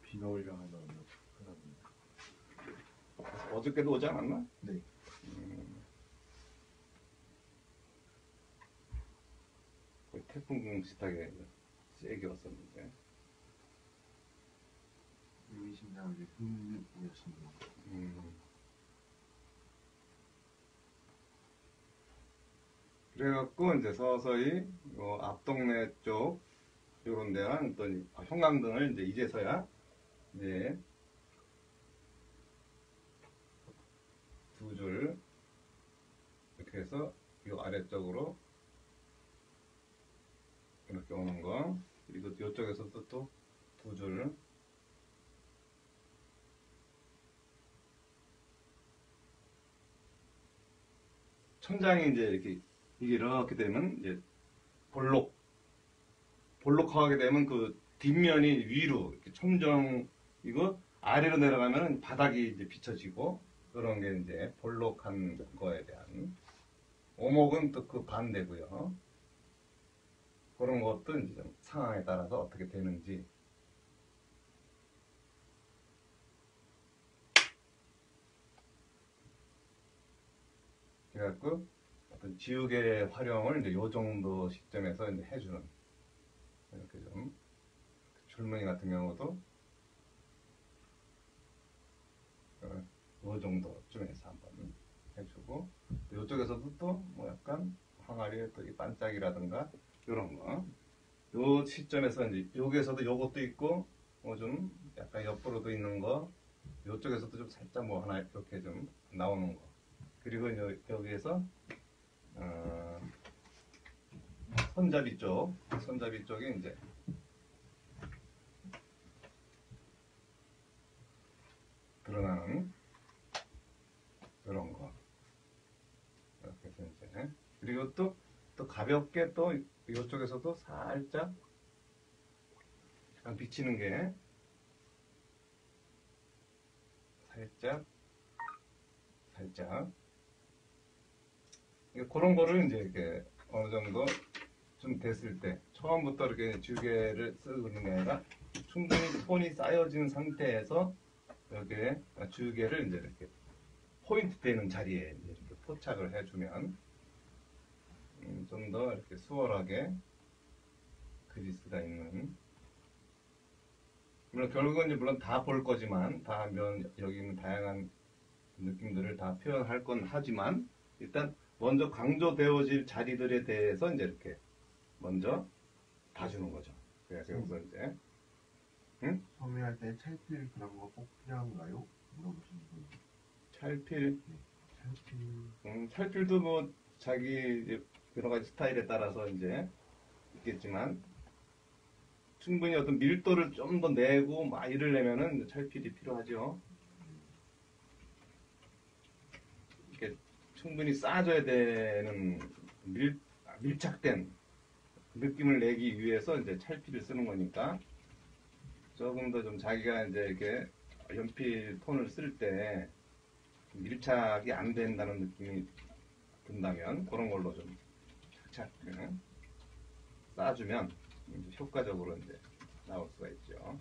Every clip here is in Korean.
비가 오려면 그럽니다. 어저께도 오지 않았나? 네. 거의 태풍 비슷하게 세게 왔었는데. 의미심장하게 흥미였습니다. 그래갖고 이제 서서히 앞 동네 쪽 요런 데는 또 형광등을 이제 이제서야 이제 두 줄 이렇게 해서 요 아래쪽으로 이렇게 오는 거, 그리고 이쪽에서도 또 두 줄, 천장이 이제 이렇게 되면 이제 볼록하게 되면 그 뒷면이 위로 이렇게 촘정이고 아래로 내려가면 바닥이 이제 비춰지고, 그런 게 이제 볼록한 거에 대한. 오목은 또 그 반대고요. 그런 것도 이제 좀 상황에 따라서 어떻게 되는지. 그래갖고 어떤 지우개 활용을 이제 요 정도 시점에서 이제 해주는, 이렇게 좀 줄무늬 같은 경우도 요 정도쯤에서 한번 해주고, 이쪽에서도 또 뭐 약간 항아리에 또 이 반짝이라든가 이런 거, 요 시점에서 이제 여기에서도 요것도 있고 뭐 좀 약간 옆으로도 있는 거, 요쪽에서도 좀 살짝 뭐 하나 이렇게 좀 나오는 거, 그리고 여기에서 손잡이 쪽에 이제 드러나는 이런 거, 이렇게 해서 이제, 그리고 또 가볍게 또 이쪽에서도 살짝 약간 비치는 게 살짝 그런 거를 이제 이렇게 어느 정도 좀 됐을 때, 처음부터 이렇게 지우개를 쓰는 게 아니라 충분히 톤이 쌓여진 상태에서 여기에 지우개를 이제 이렇게 포인트 되는 자리에 이제 이렇게 포착을 해주면 좀 더 이렇게 수월하게 그릴 수가 있는. 물론 결국은 물론 다 볼 거지만, 여기 있는 다양한 느낌들을 다 표현할 건 하지만, 일단 먼저 강조되어질 자리들에 대해서 이제 이렇게 먼저 봐주는 거죠. 그래서 여기서 이제 소매할 때 찰필 그런 거 꼭 필요한가요? 물어보시는 분. 찰필. 찰필. 찰필도 뭐 자기 이제 여러 가지 스타일에 따라서 이제 있겠지만, 충분히 어떤 밀도를 좀 더 내고 막 이러려면은 찰필이 필요하죠. 이렇게 충분히 쌓아줘야 되는 밀착된 느낌을 내기 위해서 이제 찰필을 쓰는 거니까, 조금 더 좀 자기가 이제 이렇게 연필 톤을 쓸 때 밀착이 안 된다는 느낌이 든다면, 그런 걸로 좀 착착 쌓아주면 이제 효과적으로 이제 나올 수가 있죠.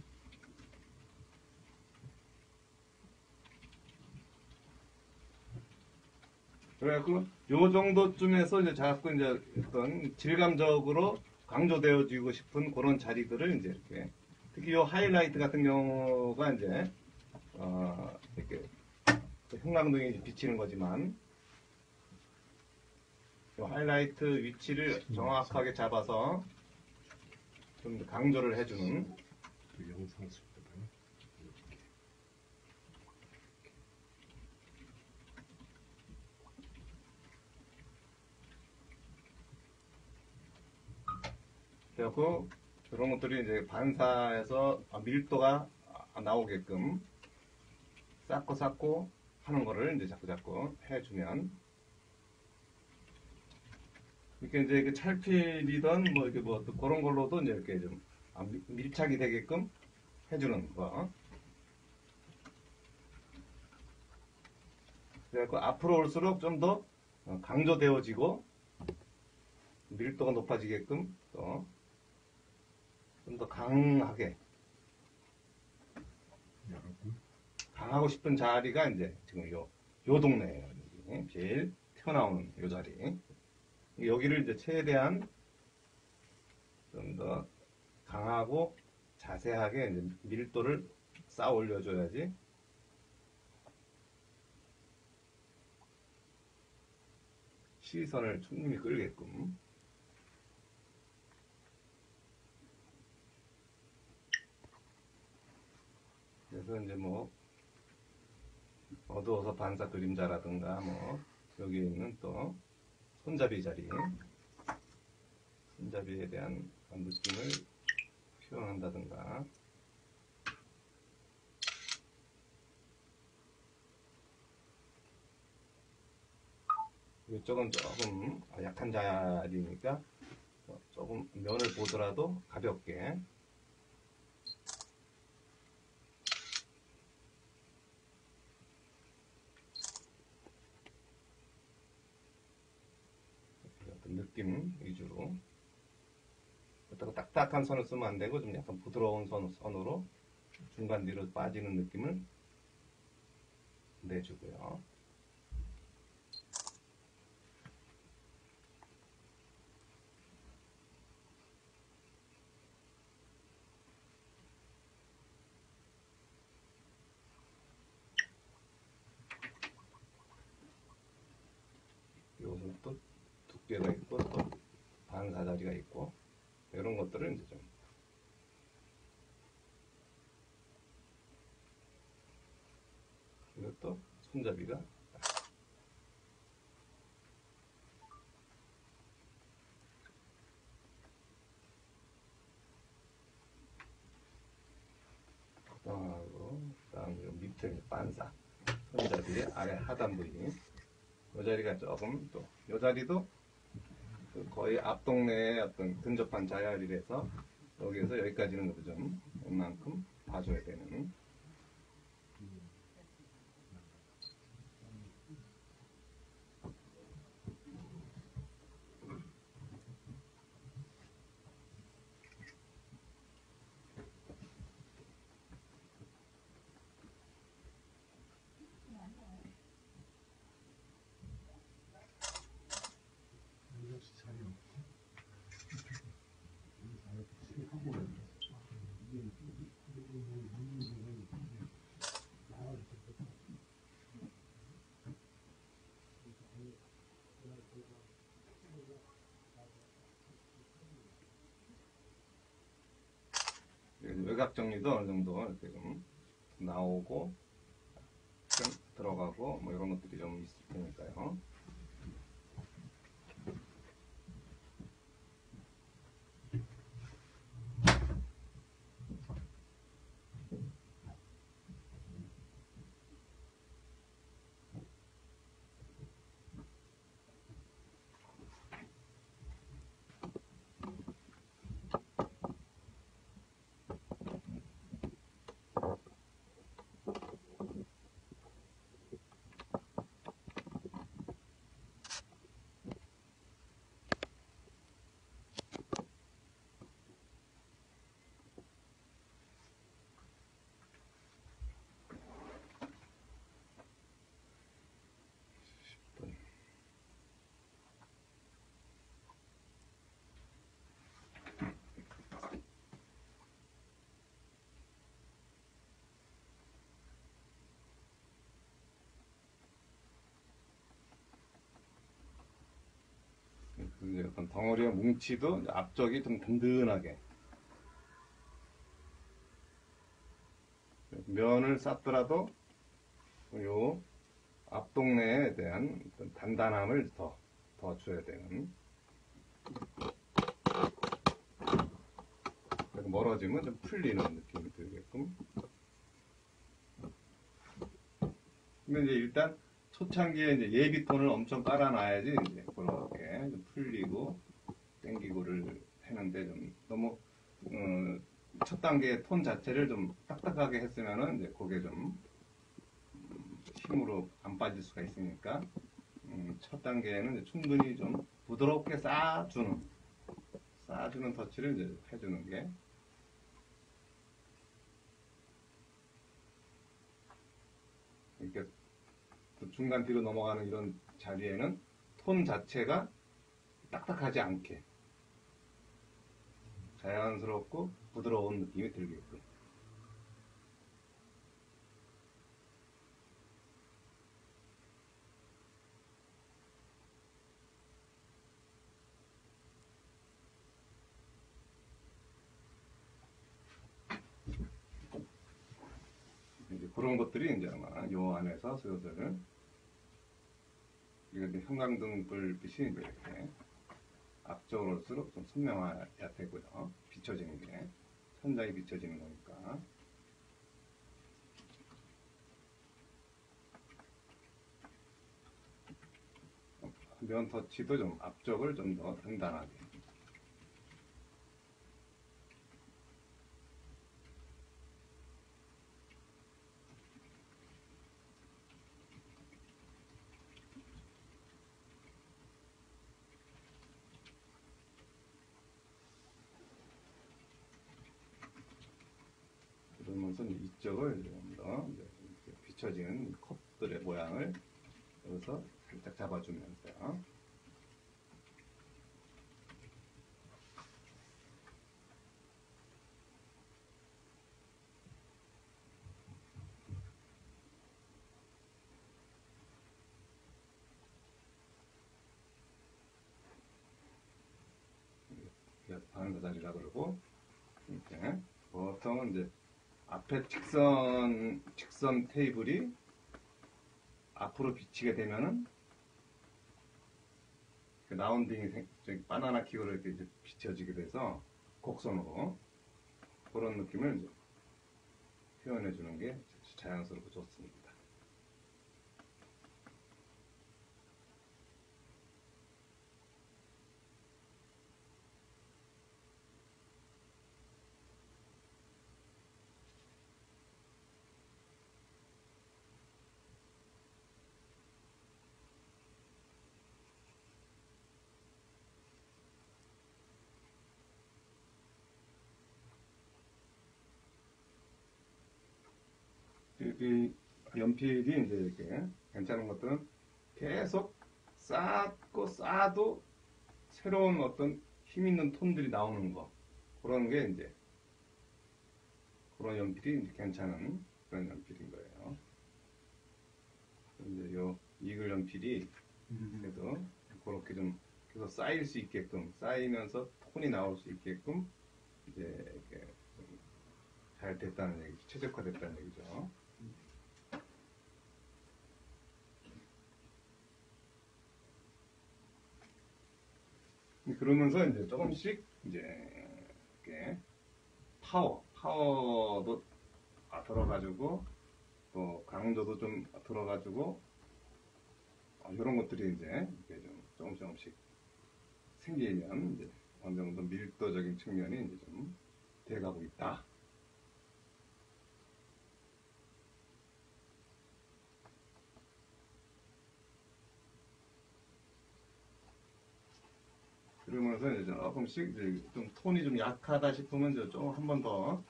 그래갖고 요 정도쯤에서 이제 자꾸 이제 어떤 질감적으로 강조되어지고 싶은 그런 자리들을 이제 이렇게, 특히 요 하이라이트 같은 경우가 이제 이렇게 형광등이 비치는 거지만, 요 하이라이트 위치를 정확하게 잡아서 좀 강조를 해주는. 영상 쓸 때는 그래갖고 이런 것들이 이제 반사해서 밀도가 나오게끔 쌓고 하는 거를 이제 자꾸 해주면, 이렇게 이제 그 찰필이든 뭐 이렇게 뭐 또 그런 걸로도 이제 이렇게 좀 밀착이 되게끔 해주는 거. 그래갖고 앞으로 올수록 좀 더 강조되어지고 밀도가 높아지게끔 또 좀 더 강하게 당하고 싶은 자리가 이제 지금 요 동네예요. 여기. 제일 튀어나오는 요 자리. 여기를 이제 최대한 좀 더 강하고 자세하게 이제 밀도를 쌓아 올려줘야지 시선을 충분히 끌게끔. 그래서 이제 뭐 어두워서 반사 그림자라든가 뭐 여기 있는 또 손잡이 자리, 손잡이에 대한 느낌을 표현한다든가. 이쪽은 조금 약한 자리니까 조금 면을 보더라도 가볍게. 어떤 느낌 위주로. 그렇다고 딱딱한 선을 쓰면 안 되고 좀 약간 부드러운 선으로 중간 뒤로 빠지는 느낌을 내주고요. 여기서 또 두께가 있고 또 반사자리가 있고 이런 것들을 이제 좀 이것도 손잡이가 하고 그다음 밑에 반사 손잡이 아래 하단 부위 이 자리가 조금 또 이 자리도 거의 앞 동네에 어떤 근접한 자리라서 여기에서 여기까지는 좀 웬만큼 봐줘야 되는. 외곽 정리도 어느 정도 이렇게 좀 나오고 좀 들어가고 뭐 이런 것들이 좀 있을 테니까요. 약간 덩어리와 뭉치도 앞쪽이 좀 든든하게 면을 쌓더라도 요 앞동네에 대한 어떤 단단함을 더 줘야 되는. 멀어지면 좀 풀리는 느낌이 들게끔. 근데 이제 일단 초창기에 이제 예비톤을 엄청 깔아놔야지 이제 그렇게 좀 풀리고 땡기고를 하는데 좀 너무 첫 단계 톤 자체를 좀 딱딱하게 했으면은 이제 그게 좀 힘으로 안 빠질 수가 있으니까 첫 단계에는 이제 충분히 좀 부드럽게 쌓아주는 터치를 이제 해주는 게. 이렇게 중간 뒤로 넘어가는 이런 자리에는 톤 자체가 딱딱하지 않게 자연스럽고 부드러운 느낌이 들게끔. 이제 그런 것들이 이제 아마 요 안에서 슬슬 이게 형광등 불빛이 이제 이렇게 앞쪽으로 올수록 좀 선명해야 되고요. 비춰지는 게 천장이 비춰지는 거니까. 면 터치도 좀 앞쪽을 좀 더 단단하게. 그러면서 이쪽을 좀 더 비춰지는 컵들의 모양을 여기서 살짝 잡아주면서요. 반사 자리라 그러고, 이렇게 보통은 이제 앞에 직선 테이블이 앞으로 비치게 되면은 그 라운딩이 바나나 킥으로 이렇게 이제 비춰지게 돼서 곡선으로 그런 느낌을 이제 표현해 주는 게 자연스럽고 좋습니다. 이 연필이 이제 이렇게 괜찮은 것들은 계속 쌓고 쌓아도 새로운 어떤 힘 있는 톤들이 나오는 거, 그런 게 이제 그런 연필이 이제 괜찮은 그런 연필인 거예요. 이제 요 이글 연필이 그래도 그렇게 좀 계속 쌓일 수 있게끔, 쌓이면서 톤이 나올 수 있게끔 이제 이렇게 잘 됐다는 얘기죠. 최적화됐다는 얘기죠. 그러면서 이제 조금씩 이제 이렇게 파워도 들어가지고 또 강도도 좀 들어가지고 이런 것들이 이제 이렇게 좀 조금씩 생기면 이제 어느 정도 밀도적인 측면이 이제 좀 돼가고 있다. 그러면서 이제 조금씩 이제 좀 톤이 좀 약하다 싶으면 이제 좀 한 번 더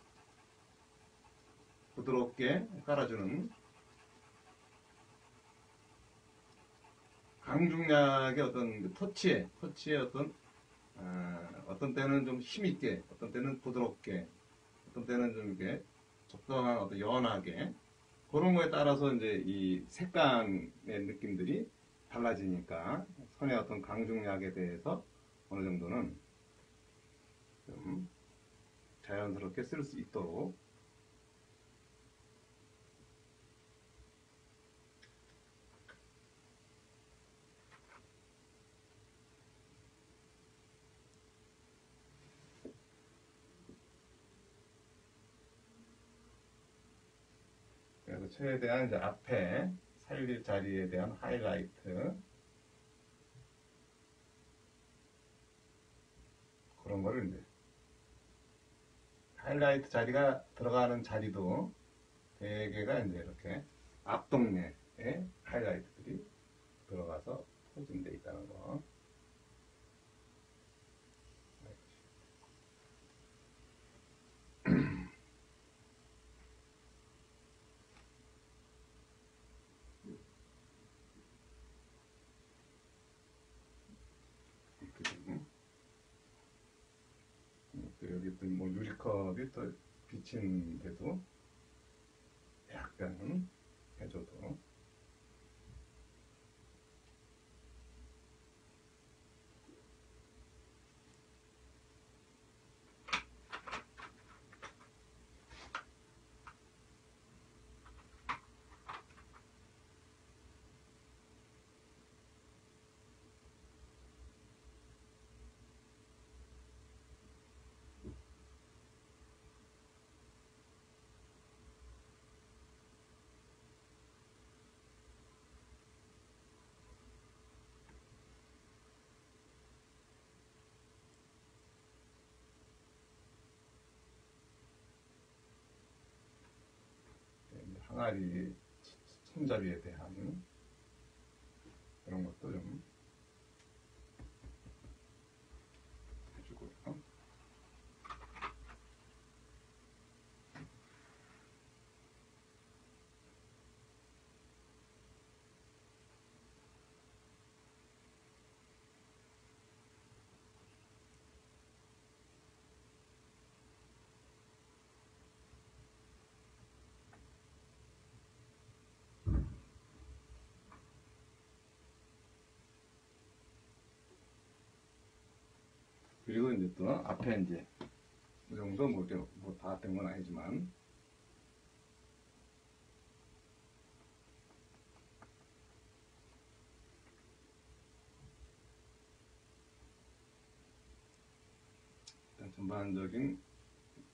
부드럽게 깔아주는 강중약의 어떤 터치의 어떤 때는 좀 힘있게, 어떤 때는 부드럽게, 어떤 때는 좀 이렇게 적당한 어떤 연하게 그런 거에 따라서 이제 이 색감의 느낌들이 달라지니까 선의 어떤 강중약에 대해서 어느 정도는 좀 자연스럽게 쓸 수 있도록 그래서 최대한 이제 앞에 살릴 자리에 대한 하이라이트 그런 거를 이제 하이라이트 자리가 들어가는 자리도 대개가 이제 이렇게 앞동네에 하이라이트들이 들어가서 포진되어 있다는 거. 여기 또 뭐 유리컵이 또 비치는데도 약간 해줘도. 항아리 손잡이에 대한 그런 것도 좀 해주고요. 그리고 이제 또 앞에 이제 이 정도 뭐다 된 건 아니지만 일단 전반적인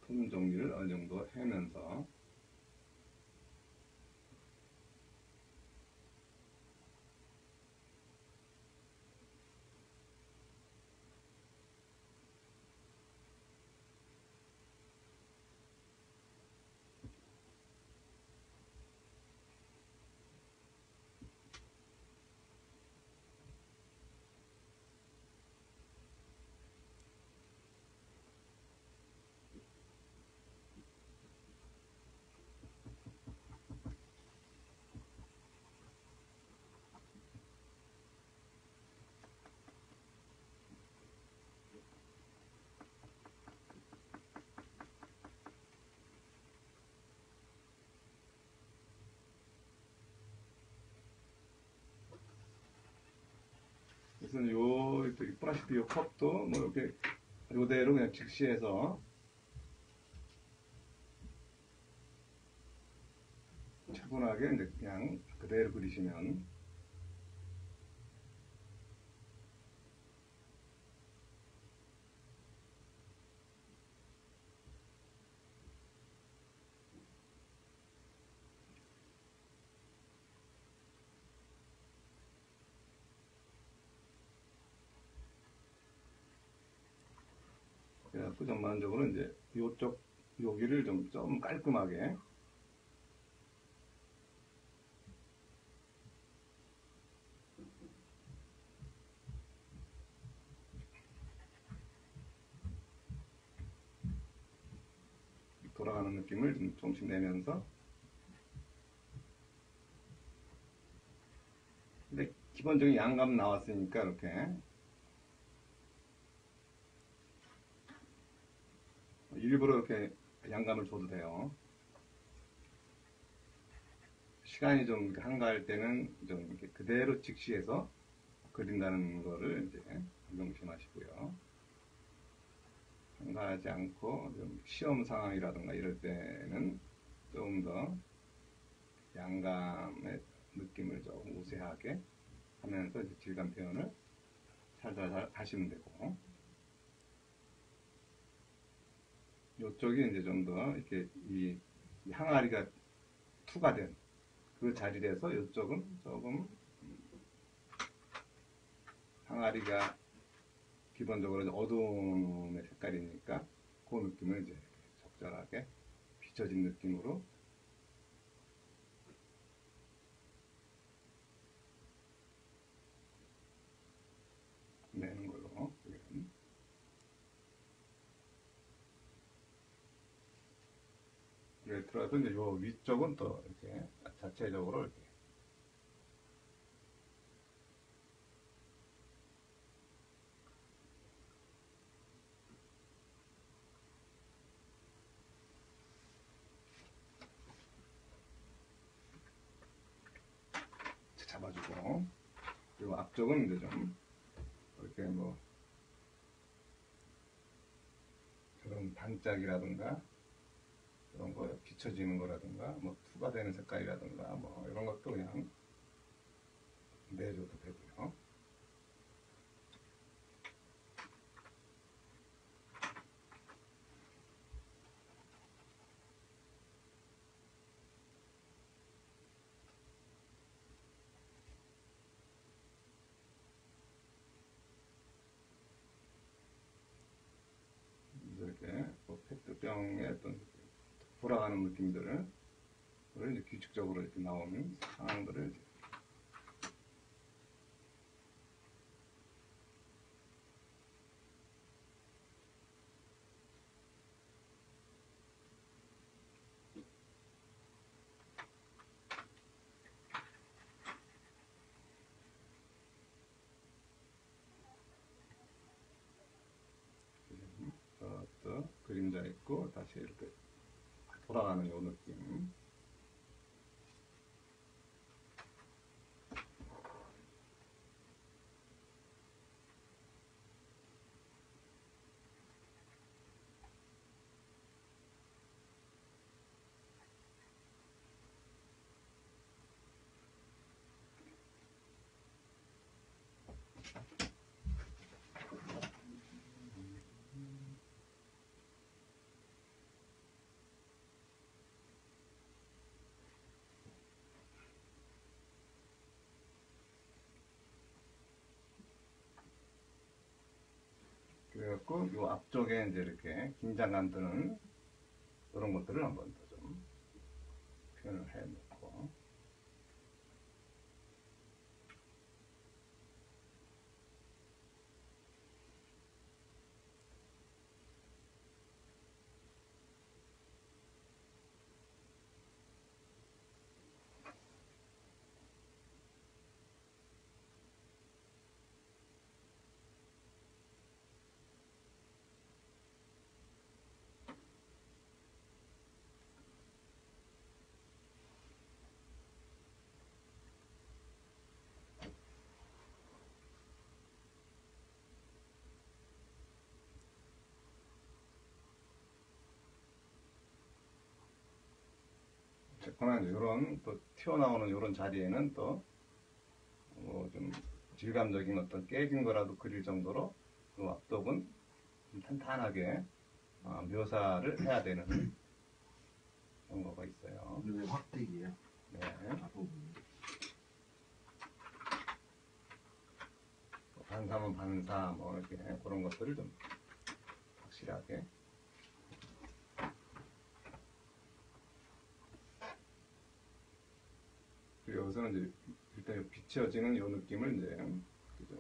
톤 정리를 어느 정도 하면서 그래서 요 보시다시피 요 컵도 뭐 이렇게 요대로 그냥 직시해서 차분하게 이제 그냥 그대로 그리시면 그래갖고 전반적으로 이제 요쪽 여기를 좀 깔끔하게 돌아가는 느낌을 좀 조금씩 내면서, 근데 기본적인 양감 나왔으니까 이렇게 일부러 이렇게 양감을 줘도 돼요. 시간이 좀 한가할 때는 좀 이렇게 그대로 직시해서 그린다는 거를 이제 명심하시고요. 한가하지 않고 좀 시험 상황이라든가 이럴 때는 조금 더 양감의 느낌을 조금 우세하게 하면서 이제 질감 표현을 살살 하시면 되고, 이쪽이 이제 좀 더 이렇게 이 항아리가 투가 된 그 자리에서 이쪽은 조금 항아리가 기본적으로 어두움의 색깔이니까 그 느낌을 이제 적절하게 비춰진 느낌으로 내는 걸로. 그래 들어서 이제 요 위쪽은 또 이렇게 자체적으로 이렇게 앞쪽은 이제 좀 이렇게 뭐 그런 단짝이라든가 그런 거 비춰지는 거라든가 뭐 투가 되는 색깔이라든가 뭐 이런 것도 그냥 내줘도 되고요. 이렇게 뭐 페트병의 어떤 돌아가는 느낌들을 이제 규칙적으로 이렇게 나오는 상황들을 이제 또 그림자 있고 다시 이렇게 돌아가는 요 느낌. 그래갖고 요 앞쪽에 이제 이렇게 긴장감 드는 이런 것들을 한번 더 좀 표현을 해놓고 그러나 이런 또 튀어나오는 이런 자리에는 또 뭐 좀 질감적인 어떤 깨진 거라도 그릴 정도로 그 앞쪽은 좀 탄탄하게 묘사를 해야 되는 그런 거가 있어요. 눈의 확대기예요. 네. 앞부분이. 반사면 반사 뭐 이렇게 그런 것들을 좀 확실하게 그리고 여기서는 이제 일단 비춰지는 이 느낌을 이제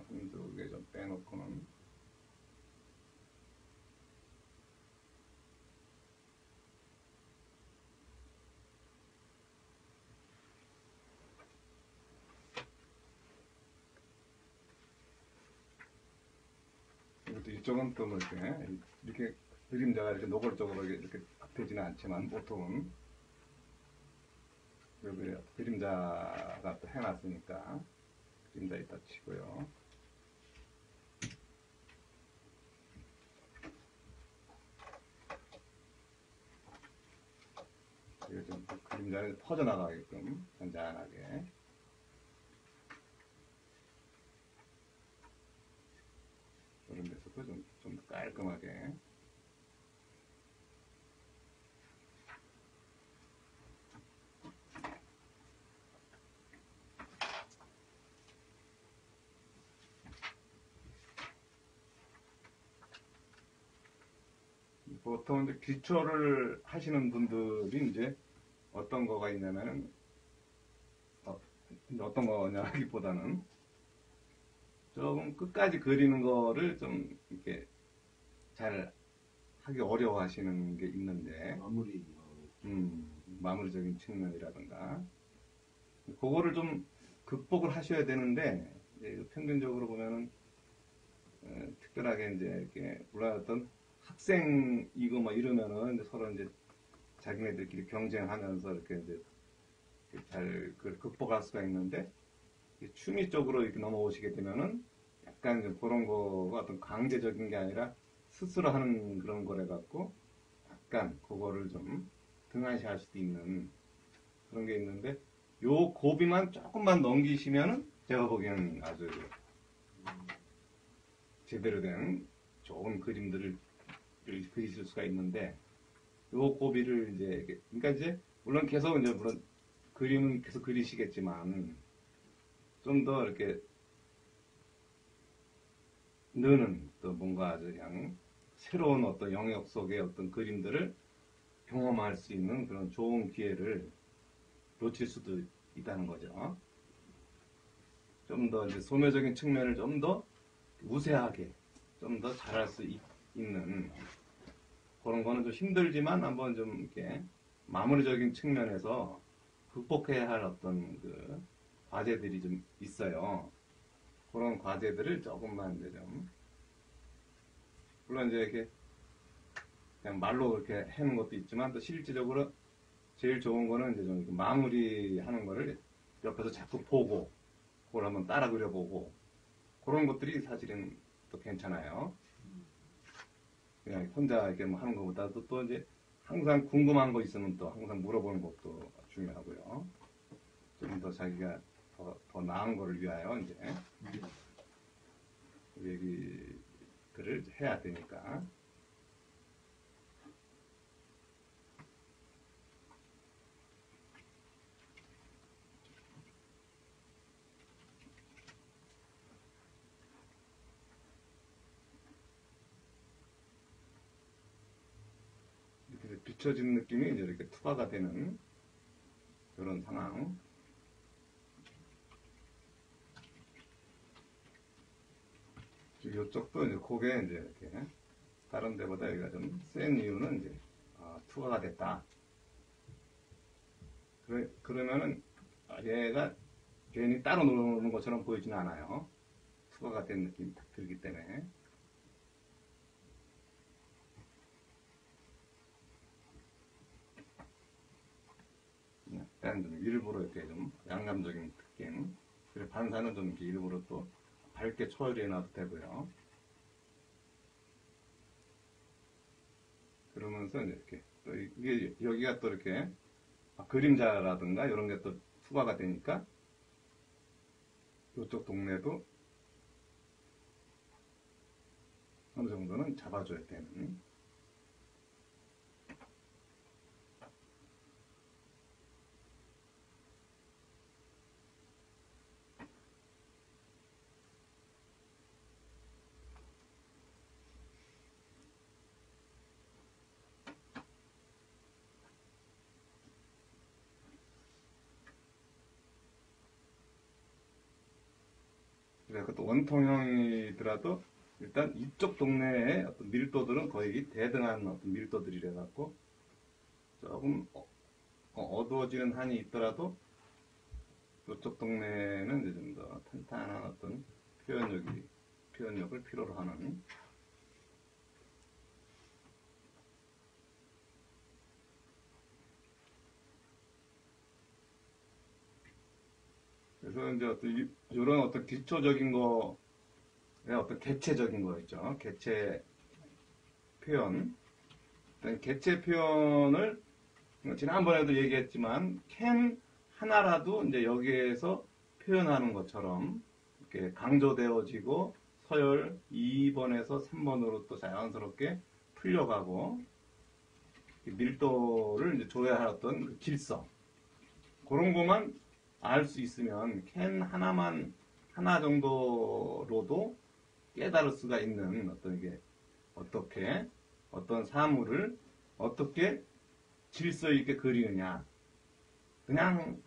한두 개 좀 빼놓고는 그리고 이쪽은 또 뭐 이렇게 그림자가 이렇게 노골적으로 이렇게 되지는 않지만 보통은 여기 그림자가 또 해놨으니까 그림자 이따 치고요. 그리고 좀 그림자를 퍼져나가게끔 잔잔하게 이런 데서도 좀 깔끔하게 보통 이제 기초를 하시는 분들이 이제 어떤 거가 있냐면은 어떤 거냐기보다는 조금 끝까지 그리는 거를 좀 이렇게 잘 하기 어려워하시는 게 있는데 마무리적인 측면이라든가 그거를 좀 극복을 하셔야 되는데 이제 평균적으로 보면은 특별하게 이제 이렇게 올라왔던 학생이고 막 이러면은 이제 서로 이제 자기네들끼리 경쟁하면서 이렇게 이제 잘 그걸 극복할 수가 있는데 취미 쪽으로 이렇게 넘어오시게 되면은 약간 좀 그런 거가 어떤 강제적인 게 아니라 스스로 하는 그런 거래 갖고 약간 그거를 좀 등한시할 수도 있는 그런 게 있는데 요 고비만 조금만 넘기시면은 제가 보기에는 아주 제대로 된 좋은 그림들을 그리실 수가 있는데 요 고비를 이제 그러니까 이제 물론 계속 이제 물론 그림은 계속 그리시겠지만 좀 더 이렇게 느는 또 뭔가 그냥 새로운 어떤 영역 속의 어떤 그림들을 경험할 수 있는 그런 좋은 기회를 놓칠 수도 있다는 거죠. 좀 더 이제 소묘적인 측면을 좀 더 우세하게 좀 더 잘할 수 있는 그런 거는 좀 힘들지만 한번 좀 이렇게 마무리적인 측면에서 극복해야 할 어떤 그 과제들이 좀 있어요. 그런 과제들을 조금만 이제 좀 물론 이제 이렇게 그냥 말로 이렇게 해놓은 것도 있지만 또 실질적으로 제일 좋은 거는 이제 좀 이렇게 마무리하는 거를 옆에서 자꾸 보고 그걸 한번 따라 그려보고 그런 것들이 사실은 또 괜찮아요. 그냥 혼자 이렇게 뭐 하는 것보다도 또 이제 항상 궁금한 거 있으면 또 항상 물어보는 것도 중요하고요. 좀 더 자기가 더 나은 거를 위하여 이제 얘기들을 해야 되니까. 이렇게 비춰지는 느낌이 이제 이렇게 투과가 되는 그런 상황. 이쪽도 이제 고개 이제 이렇게 다른 데보다 여기가 좀 센 이유는 이제 투과가 됐다. 그러면은 얘가 괜히 따로 노는 것처럼 보이지는 않아요. 투과가 된 느낌이 딱 들기 때문에. 약간 좀 일부러 이렇게 좀 양감적인 느낌. 그리고 반사는 좀 이렇게 일부러 또 밝게 처리해 놔도 되고요. 그러면서 이렇게 또 이게 여기가 또 이렇게 그림자라든가 이런 게 또 투과가 되니까 이쪽 동네도 어느 정도는 잡아줘야 되는. 그래서 또 원통형이더라도 일단 이쪽 동네의 어떤 밀도들은 거의 대등한 어떤 밀도들이라 갖고 조금 어두워지는 한이 있더라도 이쪽 동네는 이제 좀 더 탄탄한 어떤 표현력을 필요로 하는. 그래서 이제 어떤 이런 어떤 기초적인 거의 어떤 개체적인 거 있죠. 개체 표현. 일단 개체 표현을 지난번에도 얘기했지만 캔 하나라도 이제 여기에서 표현하는 것처럼 이렇게 강조되어지고 서열 2번에서 3번으로 또 자연스럽게 풀려가고 밀도를 이제 줘야 할 어떤 그 질서 그런 것만 알 수 있으면 캔 하나 정도로도 깨달을 수가 있는 어떤 게 어떻게 어떤 사물을 어떻게 질서 있게 그리느냐. 그냥